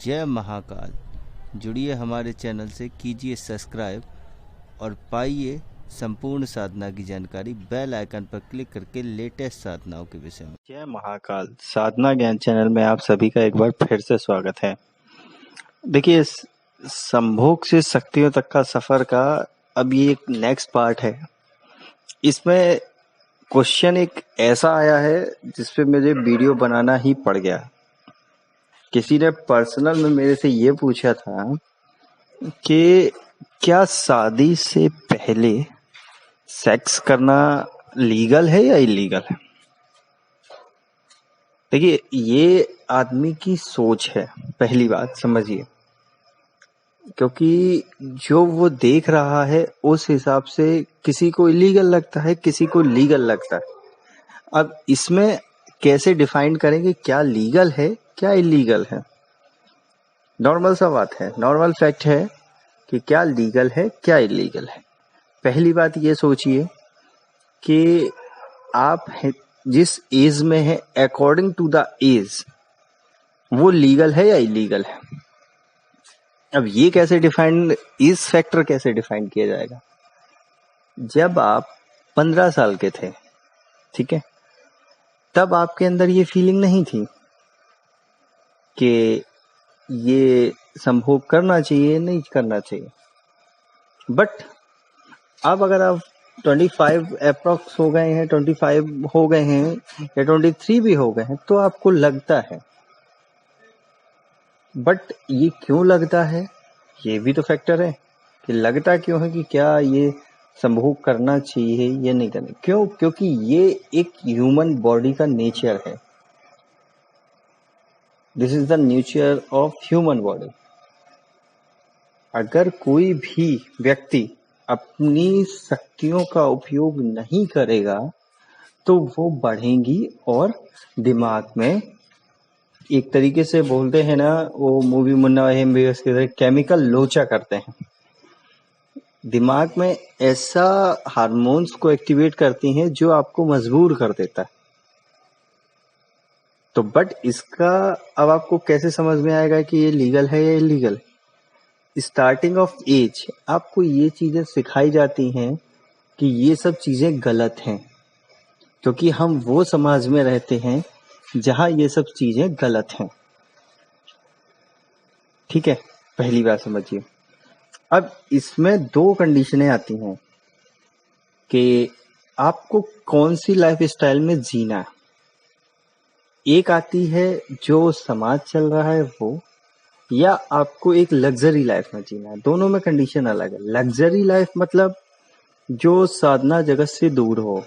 जय महाकाल। जुड़िए हमारे चैनल से, कीजिए सब्सक्राइब और पाइए संपूर्ण साधना की जानकारी बेल आइकन पर क्लिक करके लेटेस्ट साधनाओं के विषय में। जय महाकाल साधना ज्ञान चैनल में आप सभी का एक बार फिर से स्वागत है। देखिए, संभोग से शक्तियों तक का सफर का अब ये एक नेक्स्ट पार्ट है। इसमें क्वेश्चन एक ऐसा आया है जिसपे मुझे वीडियो बनाना ही पड़ गया। किसी ने पर्सनल में मेरे से ये पूछा था कि क्या शादी से पहले सेक्स करना लीगल है या इलीगल है। देखिए, ये आदमी की सोच है, पहली बात समझिए, क्योंकि जो वो देख रहा है उस हिसाब से किसी को इलीगल लगता है, किसी को लीगल लगता है। अब इसमें कैसे डिफाइन करेंगे क्या लीगल है क्या इलीगल है। नॉर्मल सा बात है, नॉर्मल फैक्ट है कि क्या लीगल है क्या इलीगल है। पहली बात ये सोचिए कि आप जिस एज में है, अकॉर्डिंग टू द एज वो लीगल है या इलीगल है। अब ये कैसे डिफाइन, इस फैक्टर कैसे डिफाइन किया जाएगा। जब आप 15 साल के थे, ठीक है, तब आपके अंदर ये फीलिंग नहीं थी कि ये संभोग करना चाहिए नहीं करना चाहिए। बट अब अगर आप 25 अप्रॉक्स हो गए हैं, 25 हो गए हैं या 23 भी हो गए हैं, तो आपको लगता है। बट ये क्यों लगता है, ये भी तो फैक्टर है कि लगता क्यों है कि क्या ये संभोग करना चाहिए या नहीं करना। क्यों? क्योंकि ये एक ह्यूमन बॉडी का नेचर है। This is the nature of human body. अगर कोई भी व्यक्ति अपनी शक्तियों का उपयोग नहीं करेगा तो वो बढ़ेंगी और दिमाग में, एक तरीके से बोलते हैं ना, वो मूवी मुन्ना एमबीबीएस के तरह केमिकल लोचा करते हैं। दिमाग में ऐसा हार्मोन्स को एक्टिवेट करती हैं जो आपको मजबूर कर देता है। तो बट इसका अब आपको कैसे समझ में आएगा कि ये लीगल है या इलीगल। स्टार्टिंग ऑफ एज आपको ये चीजें सिखाई जाती हैं कि ये सब चीजें गलत हैं, क्योंकि हम वो समाज में रहते हैं जहां ये सब चीजें गलत हैं। ठीक है, पहली बात समझिए। अब इसमें दो कंडीशनें आती हैं कि आपको कौन सी लाइफ स्टाइल में जीना है। एक आती है जो समाज चल रहा है वो, या आपको एक लग्जरी लाइफ में जीना है। दोनों में कंडीशन अलग है। लग्जरी लाइफ मतलब जो साधना जगत से दूर हो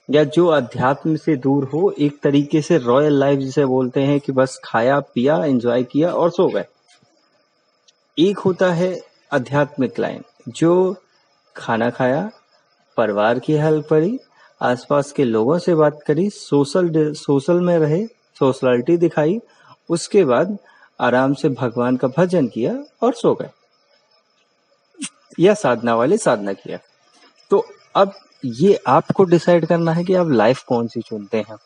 या जो अध्यात्म से दूर हो, एक तरीके से रॉयल लाइफ जिसे बोलते हैं कि बस खाया पिया एंजॉय किया और सो गए। एक होता है आध्यात्मिक लाइन, जो खाना खाया, परिवार की हेल्प करी, आसपास के लोगों से बात करी, सोशल में रहे, सोशलिटी दिखाई, उसके बाद आराम से भगवान का भजन किया और सो गए। या साधना वाले साधना किया। तो अब ये आपको डिसाइड करना है कि आप लाइफ कौन सी चुनते हैं।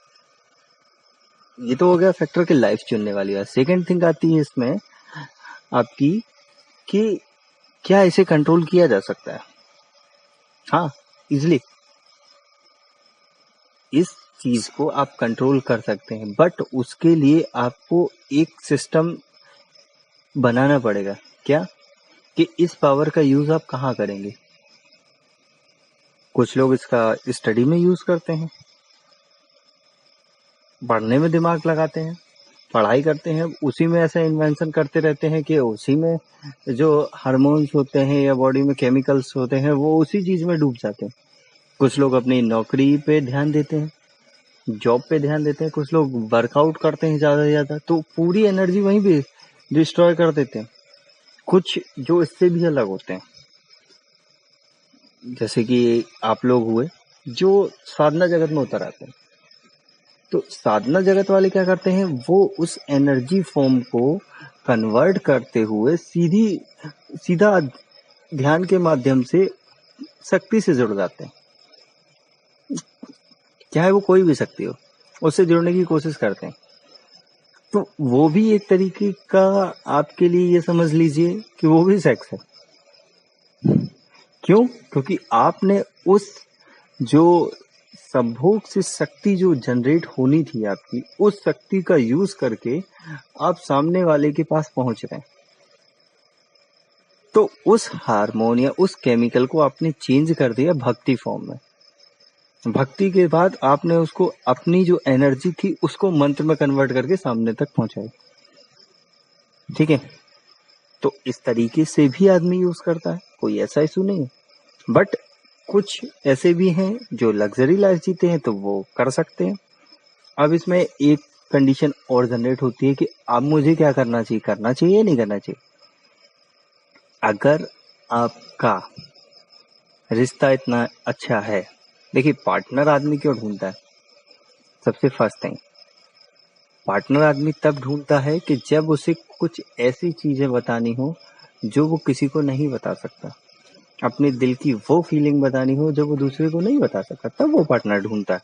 ये तो हो गया फैक्टर की लाइफ चुनने वाली बात। सेकेंड थिंग आती है इसमें आपकी कि क्या इसे कंट्रोल किया जा सकता है। हाँ, इजिली इस चीज को आप कंट्रोल कर सकते हैं, बट उसके लिए आपको एक सिस्टम बनाना पड़ेगा। क्या? कि इस पावर का यूज आप कहाँ करेंगे। कुछ लोग इसका स्टडी में यूज करते हैं, पढ़ने में दिमाग लगाते हैं, पढ़ाई करते हैं, उसी में ऐसा इन्वेंशन करते रहते हैं कि उसी में जो हार्मोन्स होते हैं या बॉडी में केमिकल्स होते हैं वो उसी चीज में डूब जाते हैं। कुछ लोग अपनी नौकरी पे ध्यान देते हैं, जॉब पे ध्यान देते हैं, कुछ लोग वर्कआउट करते हैं ज्यादा से ज्यादा, तो पूरी एनर्जी वहीं पे डिस्ट्रॉय कर देते हैं। कुछ जो इससे भी अलग होते हैं, जैसे कि आप लोग हुए जो साधना जगत में उतर आते हैं। तो साधना जगत वाले क्या करते हैं, वो उस एनर्जी फॉर्म को कन्वर्ट करते हुए सीधा ध्यान के माध्यम से शक्ति से जुड़ जाते हैं। चाहे वो कोई भी शक्ति हो, उससे जुड़ने की कोशिश करते हैं। तो वो भी एक तरीके का आपके लिए ये समझ लीजिए कि वो भी सेक्स है। क्यों? क्योंकि आपने उस जो संभोग से शक्ति जो जनरेट होनी थी आपकी, उस शक्ति का यूज करके आप सामने वाले के पास पहुंच रहे हैं। तो उस हार्मोन या उस केमिकल को आपने चेंज कर दिया भक्ति फॉर्म में। भक्ति के बाद आपने उसको अपनी जो एनर्जी थी उसको मंत्र में कन्वर्ट करके सामने तक पहुंचाई। ठीक है, तो इस तरीके से भी आदमी यूज करता है, कोई ऐसा इशू नहीं है। बट कुछ ऐसे भी हैं जो लग्जरी लाइफ जीते हैं तो वो कर सकते हैं। अब इसमें एक कंडीशन और जनरेट होती है कि अब मुझे क्या करना चाहिए, करना चाहिए या नहीं करना चाहिए। अगर आपका रिश्ता इतना अच्छा है, देखिए पार्टनर आदमी क्यों ढूंढता है? सबसे फर्स्ट थिंग, पार्टनर आदमी तब ढूंढता है कि जब उसे कुछ ऐसी चीजें बतानी हो जो वो किसी को नहीं बता सकता, अपने दिल की वो फीलिंग बतानी हो जो वो दूसरे को नहीं बता सकता, तब वो पार्टनर ढूंढता है।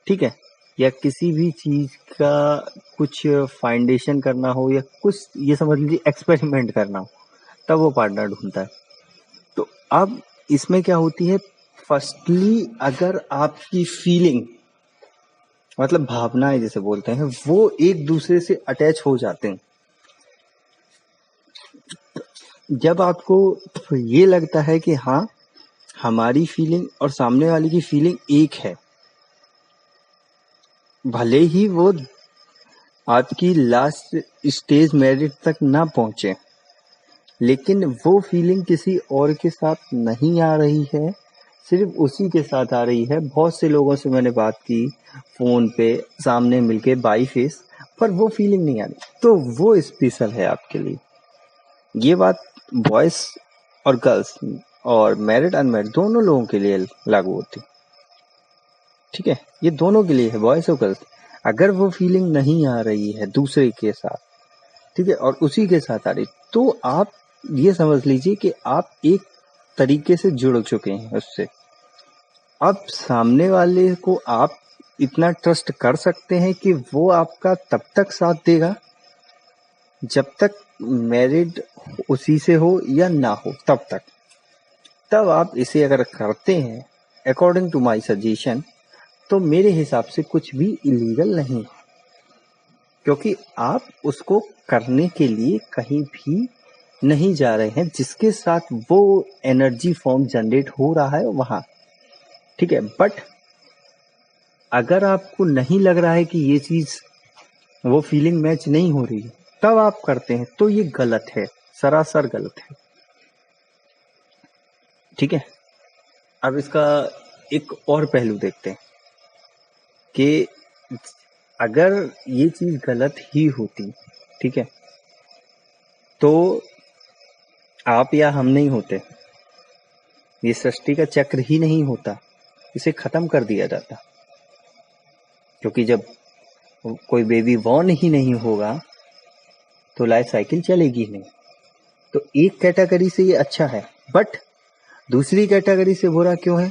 ठीक है, या किसी भी चीज का कुछ फाउंडेशन करना हो या कुछ ये समझ लीजिए एक्सपेरिमेंट करना हो, तब वो पार्टनर ढूंढता है। तो अब इसमें क्या होती है, फर्स्टली अगर आपकी फीलिंग मतलब भावनाएं जिसे बोलते हैं वो एक दूसरे से अटैच हो जाते हैं, जब आपको ये लगता है कि हाँ हमारी फीलिंग और सामने वाले की फीलिंग एक है, भले ही वो आपकी लास्ट स्टेज मैरिज तक ना पहुंचे, लेकिन वो फीलिंग किसी और के साथ नहीं आ रही है, सिर्फ उसी के साथ आ रही है। बहुत से लोगों से मैंने बात की फोन पे, सामने मिलके बाई फेस, पर वो फीलिंग नहीं आ रही, तो वो स्पेशल है आपके लिए। ये बात बॉयज और गर्ल्स और मैरिड अनमैरिड दोनों लोगों के लिए लागू होती। ठीक है, ये दोनों के लिए है, बॉयज और गर्ल्स। अगर वो फीलिंग नहीं आ रही है दूसरे के साथ, ठीक है, और उसी के साथ आ रही, तो आप ये समझ लीजिए कि आप एक तरीके से जुड़ चुके हैं उससे। अब सामने वाले को आप इतना ट्रस्ट कर सकते हैं कि वो आपका तब तक साथ देगा जब तक मैरिड उसी से हो या ना हो, तब तक। तब आप इसे अगर करते हैं अकॉर्डिंग टू माय सजेशन, तो मेरे हिसाब से कुछ भी इलीगल नहीं है, क्योंकि आप उसको करने के लिए कहीं भी नहीं जा रहे हैं जिसके साथ वो एनर्जी फॉर्म जनरेट हो रहा है वहां। ठीक है, बट अगर आपको नहीं लग रहा है कि ये चीज वो फीलिंग मैच नहीं हो रही, तब आप करते हैं, तो ये गलत है, सरासर गलत है। ठीक है, अब इसका एक और पहलू देखते हैं कि अगर ये चीज गलत ही होती, ठीक है, तो आप या हम नहीं होते, ये सृष्टि का चक्र ही नहीं होता, इसे खत्म कर दिया जाता। क्योंकि जब कोई बेबी बॉर्न ही नहीं होगा तो लाइफ साइकिल चलेगी नहीं। तो एक कैटेगरी से ये अच्छा है, बट दूसरी कैटेगरी से बुरा क्यों है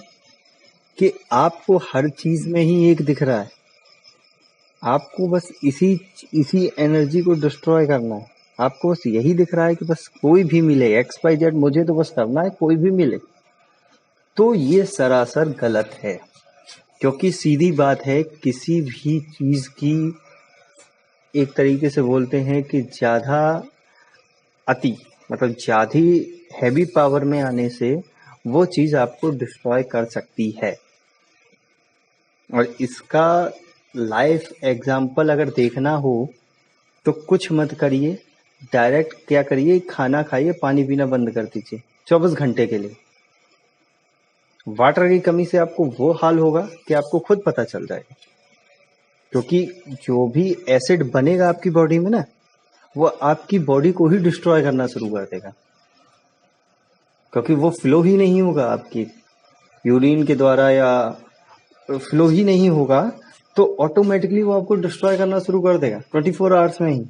कि आपको हर चीज में ही एक दिख रहा है, आपको बस इसी एनर्जी को डिस्ट्रॉय करना है, आपको बस यही दिख रहा है कि बस कोई भी मिले, XYZ मुझे तो बस करना है, कोई भी मिले। तो ये सरासर गलत है, क्योंकि सीधी बात है, किसी भी चीज की एक तरीके से बोलते हैं कि ज्यादा अति मतलब ज्यादा हैवी पावर में आने से वो चीज आपको डिस्ट्रॉय कर सकती है। और इसका लाइफ एग्जाम्पल अगर देखना हो तो कुछ मत करिए, डायरेक्ट क्या करिए, खाना खाइए, पानी पीना बंद कर दीजिए 24 घंटे के लिए। वाटर की कमी से आपको वो हाल होगा कि आपको खुद पता चल जाएगा, क्योंकि जो भी एसिड बनेगा आपकी बॉडी में ना, वो आपकी बॉडी को ही डिस्ट्रॉय करना शुरू कर देगा, क्योंकि वो फ्लो ही नहीं होगा आपकी यूरिन के द्वारा, या फ्लो ही नहीं होगा, तो ऑटोमेटिकली वो आपको डिस्ट्रॉय करना शुरू कर देगा 24 आवर्स में ही।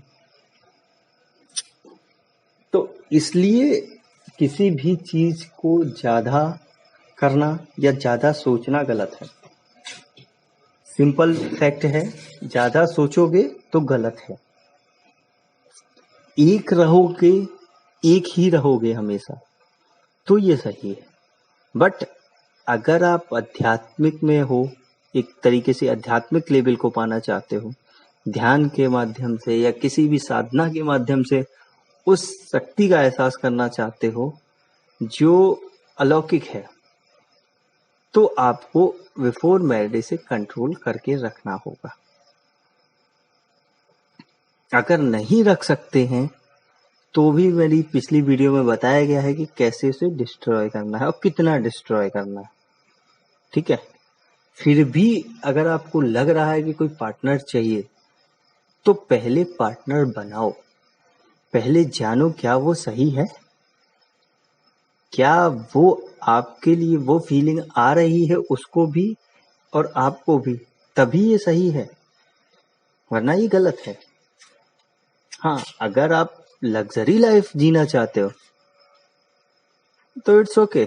तो इसलिए किसी भी चीज को ज्यादा करना या ज्यादा सोचना गलत है। सिंपल फैक्ट है, ज्यादा सोचोगे तो गलत है। एक रहोगे, एक ही रहोगे हमेशा, तो ये सही है। बट अगर आप आध्यात्मिक में हो, एक तरीके से आध्यात्मिक लेवल को पाना चाहते हो, ध्यान के माध्यम से या किसी भी साधना के माध्यम से उस शक्ति का एहसास करना चाहते हो जो अलौकिक है, तो आपको बिफोर मैरिज से कंट्रोल करके रखना होगा। अगर नहीं रख सकते हैं तो भी मेरी पिछली वीडियो में बताया गया है कि कैसे उसे डिस्ट्रॉय करना है और कितना डिस्ट्रॉय करना है। ठीक है, फिर भी अगर आपको लग रहा है कि कोई पार्टनर चाहिए, तो पहले पार्टनर बनाओ। पहले जानो क्या वो सही है, क्या वो आपके लिए वो फीलिंग आ रही है उसको भी और आपको भी, तभी ये सही है, वरना ये गलत है। हाँ, अगर आप लग्जरी लाइफ जीना चाहते हो तो इट्स ओके,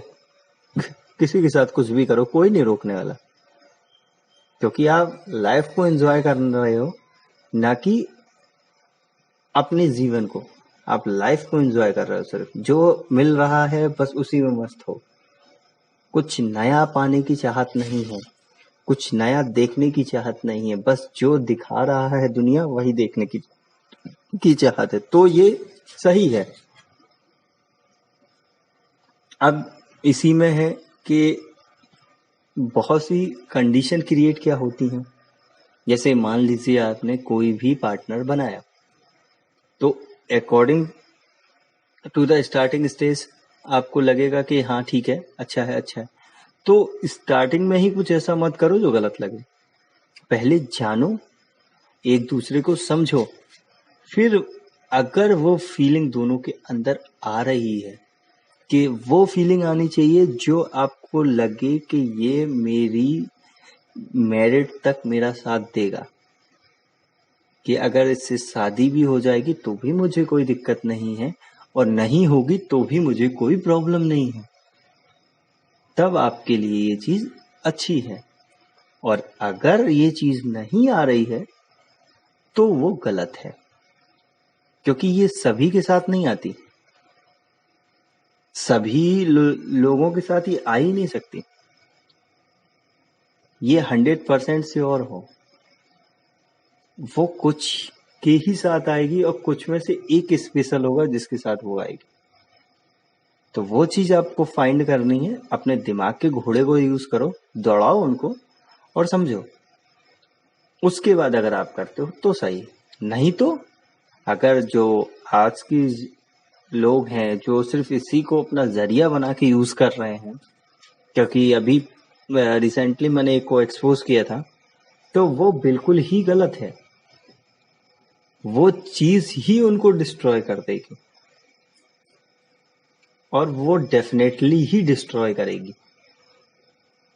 किसी के साथ कुछ भी करो, कोई नहीं रोकने वाला, क्योंकि आप लाइफ को एंजॉय कर रहे हो, ना कि अपने जीवन को। आप लाइफ को एंजॉय कर रहे हो, सिर्फ जो मिल रहा है बस उसी में मस्त हो। कुछ नया पाने की चाहत नहीं है, कुछ नया देखने की चाहत नहीं है, बस जो दिखा रहा है दुनिया वही देखने की चाहत है, तो ये सही है। अब इसी में है कि बहुत सी कंडीशन क्रिएट क्या होती हैं। जैसे मान लीजिए आपने कोई भी पार्टनर बनाया, तो according to the starting stage आपको लगेगा कि हाँ ठीक है, अच्छा है, अच्छा है। तो स्टार्टिंग में ही कुछ ऐसा मत करो जो गलत लगे। पहले जानो, एक दूसरे को समझो, फिर अगर वो फीलिंग दोनों के अंदर आ रही है, कि वो फीलिंग आनी चाहिए जो आपको लगे कि ये मेरी मैरिड तक मेरा साथ देगा, कि अगर इससे शादी भी हो जाएगी तो भी मुझे कोई दिक्कत नहीं है और नहीं होगी तो भी मुझे कोई प्रॉब्लम नहीं है, तब आपके लिए ये चीज अच्छी है। और अगर ये चीज नहीं आ रही है तो वो गलत है, क्योंकि ये सभी के साथ नहीं आती, सभी लोगों के साथ ये आ ही नहीं सकती। ये 100% से और हो, वो कुछ के ही साथ आएगी और कुछ में से एक स्पेशल होगा जिसके साथ वो आएगी। तो वो चीज आपको फाइंड करनी है, अपने दिमाग के घोड़े को यूज करो, दौड़ाओ उनको और समझो। उसके बाद अगर आप करते हो तो सही, नहीं तो अगर जो आज की लोग हैं जो सिर्फ इसी को अपना जरिया बना के यूज कर रहे हैं, क्योंकि अभी रिसेंटली मैंने एक को एक्सपोज किया था, तो वो बिल्कुल ही गलत है, वो चीज ही उनको डिस्ट्रॉय कर देगी और वो डेफिनेटली ही डिस्ट्रॉय करेगी,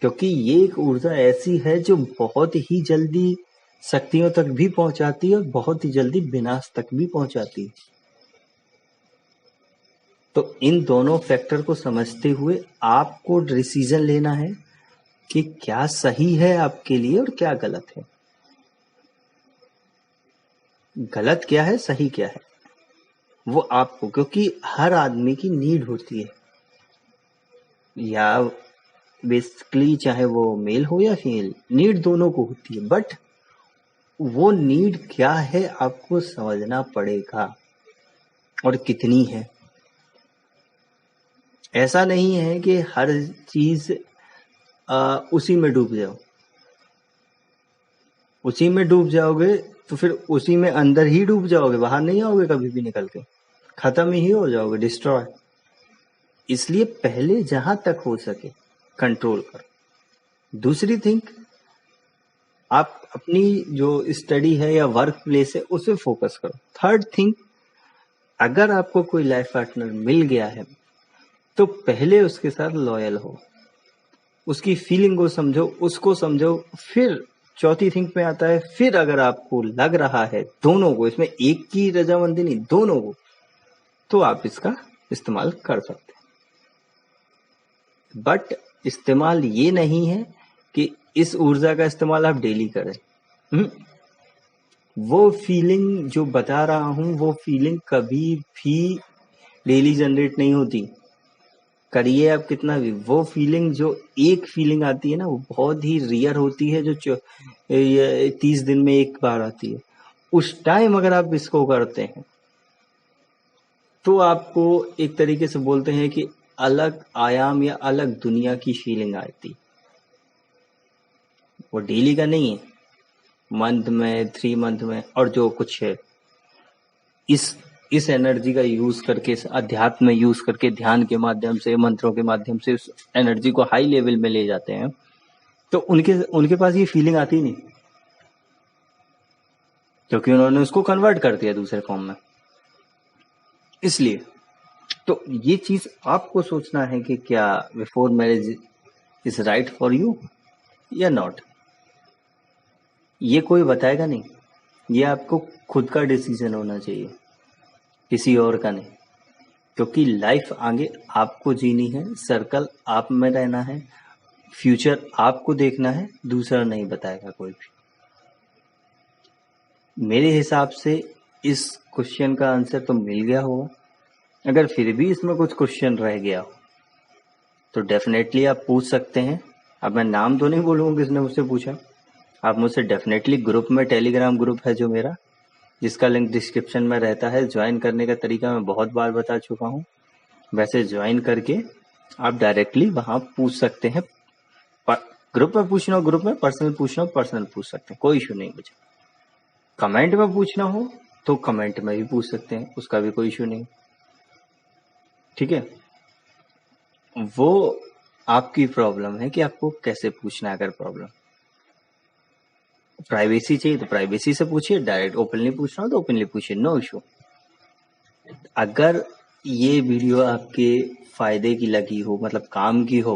क्योंकि ये एक ऊर्जा ऐसी है जो बहुत ही जल्दी शक्तियों तक भी पहुंचाती है और बहुत ही जल्दी विनाश तक भी पहुंचाती है। तो इन दोनों फैक्टर को समझते हुए आपको डिसीजन लेना है कि क्या सही है आपके लिए और क्या गलत है। गलत क्या है, सही क्या है, वो आपको, क्योंकि हर आदमी की नीड होती है, या बेसिकली चाहे वो मेल हो या फीमेल, नीड दोनों को होती है, बट वो नीड क्या है आपको समझना पड़ेगा और कितनी है। ऐसा नहीं है कि हर चीज उसी में डूब जाओ, उसी में डूब जाओगे तो फिर उसी में अंदर ही डूब जाओगे, बाहर नहीं आओगे कभी भी निकल के, खत्म ही हो जाओगे, डिस्ट्रॉय। इसलिए पहले जहां तक हो सके कंट्रोल करो। दूसरी थिंग, आप अपनी जो स्टडी है या वर्क प्लेस है उस पर फोकस करो। थर्ड थिंग, अगर आपको कोई लाइफ पार्टनर मिल गया है तो पहले उसके साथ लॉयल हो, उसकी फीलिंग को समझो, उसको समझो। फिर चौथी थिंग में आता है, फिर अगर आपको लग रहा है दोनों को, इसमें एक की रजामंदी नहीं, दोनों को, तो आप इसका इस्तेमाल कर सकते हैं। बट इस्तेमाल ये नहीं है कि इस ऊर्जा का इस्तेमाल आप डेली करें। हम्म, वो फीलिंग जो बता रहा हूं, वो फीलिंग कभी भी डेली जनरेट नहीं होती। करिए आप कितना भी, वो फीलिंग जो एक फीलिंग आती है ना, वो बहुत ही रेयर होती है, जो 30 दिन में एक बार आती है। उस टाइम अगर आप इसको करते हैं तो आपको एक तरीके से बोलते हैं कि अलग आयाम या अलग दुनिया की फीलिंग आती। वो डेली का नहीं है, मंथ में, 3 मंथ में, और जो कुछ है इस एनर्जी का यूज करके, इस अध्यात्म में यूज करके, ध्यान के माध्यम से, मंत्रों के माध्यम से उस एनर्जी को हाई लेवल में ले जाते हैं, तो उनके पास ये फीलिंग आती नहीं, क्योंकि उन्होंने उसको कन्वर्ट कर दिया दूसरे फॉर्म में। इसलिए तो ये चीज आपको सोचना है कि क्या before marriage is right for you या नॉट। ये कोई बताएगा नहीं, ये आपको खुद का डिसीजन होना चाहिए, किसी और का नहीं। क्योंकि लाइफ आगे आपको जीनी है, सर्कल आप में रहना है, फ्यूचर आपको देखना है, दूसरा नहीं बताएगा कोई भी। मेरे हिसाब से इस क्वेश्चन का आंसर तो मिल गया होगा। अगर फिर भी इसमें कुछ क्वेश्चन रह गया हो तो डेफिनेटली आप पूछ सकते हैं। अब मैं नाम तो नहीं बोलूँगा किसने मुझसे पूछा, आप मुझसे डेफिनेटली ग्रुप में, टेलीग्राम ग्रुप है जो मेरा, जिसका लिंक डिस्क्रिप्शन में रहता है, ज्वाइन करने का तरीका मैं बहुत बार बता चुका हूँ। वैसे ज्वाइन करके आप डायरेक्टली वहाँ पूछ सकते हैं। ग्रुप में पूछना हो ग्रुप में, पर्सनल पूछना हो पर्सनल पूछ सकते हैं, कोई इशू नहीं मुझे। कमेंट में पूछना हो तो कमेंट में भी पूछ सकते हैं, उसका भी कोई इशू नहीं। ठीक है, वो आपकी प्रॉब्लम है कि आपको कैसे पूछना है। अगर प्रॉब्लम प्राइवेसी चाहिए तो प्राइवेसी से पूछिए, डायरेक्ट ओपनली पूछना हो तो ओपनली पूछिए, नो इशू। अगर ये वीडियो आपके फायदे की लगी हो, मतलब काम की हो,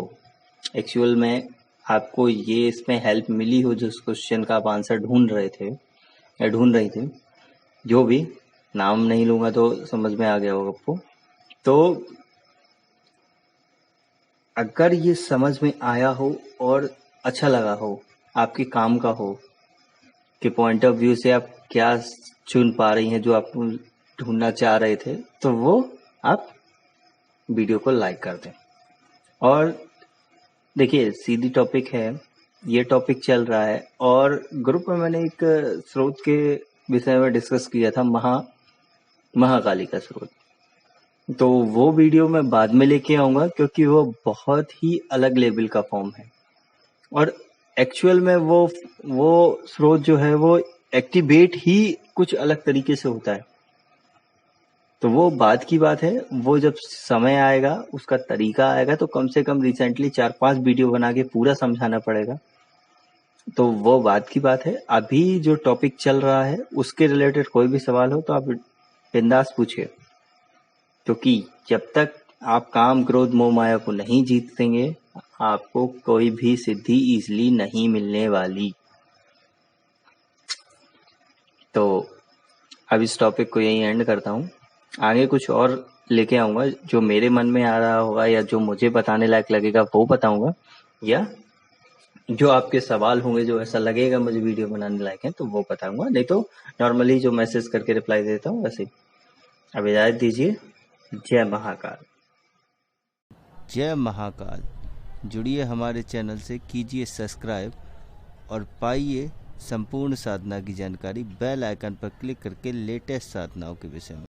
एक्चुअल में आपको ये इसमें हेल्प मिली हो, जिस क्वेश्चन का आप आंसर ढूंढ रहे थे या ढूंढ रही थी, जो भी, नाम नहीं लूंगा तो समझ में आ गया होगा आपको। तो अगर ये समझ में आया हो और अच्छा लगा हो, आपके काम का हो, कि पॉइंट ऑफ व्यू से आप क्या चुन पा रही हैं जो आप ढूंढना चाह रहे थे, तो वो आप वीडियो को लाइक कर दें। और देखिए, सीधी टॉपिक है, ये टॉपिक चल रहा है, और ग्रुप में मैंने एक स्रोत के विषय में डिस्कस किया था, महाकाली का स्रोत। तो वो वीडियो मैं बाद में लेके आऊंगा, क्योंकि वो बहुत ही अलग लेवल का फॉर्म है, और एक्चुअल में वो स्रोत जो है वो एक्टिवेट ही कुछ अलग तरीके से होता है। तो वो बाद की बात है, वो जब समय आएगा, उसका तरीका आएगा, तो कम से कम रिसेंटली 4-5 वीडियो बना के पूरा समझाना पड़ेगा। तो वो बात की बात है। अभी जो टॉपिक चल रहा है उसके रिलेटेड कोई भी सवाल हो तो आप बिंदास पूछिए, क्योंकि जब तक आप काम, क्रोध, मोह, माया को नहीं जीतेंगे, आपको कोई भी सिद्धि इजीली नहीं मिलने वाली। तो अब इस टॉपिक को यहीं एंड करता हूँ। आगे कुछ और लेके आऊंगा, जो मेरे मन में आ रहा होगा या जो मुझे बताने लायक लगेगा वो बताऊंगा, या जो आपके सवाल होंगे जो ऐसा लगेगा मुझे वीडियो बनाने लायक है तो वो बताऊंगा, नहीं तो नॉर्मली जो मैसेज करके रिप्लाई देता हूँ वैसे ही। अब इजाजत दीजिए। जय महाकाल। जय महाकाल। जुड़िए हमारे चैनल से, कीजिए सब्सक्राइब और पाइए संपूर्ण साधना की जानकारी बेल आइकन पर क्लिक करके लेटेस्ट साधनाओं के विषय में।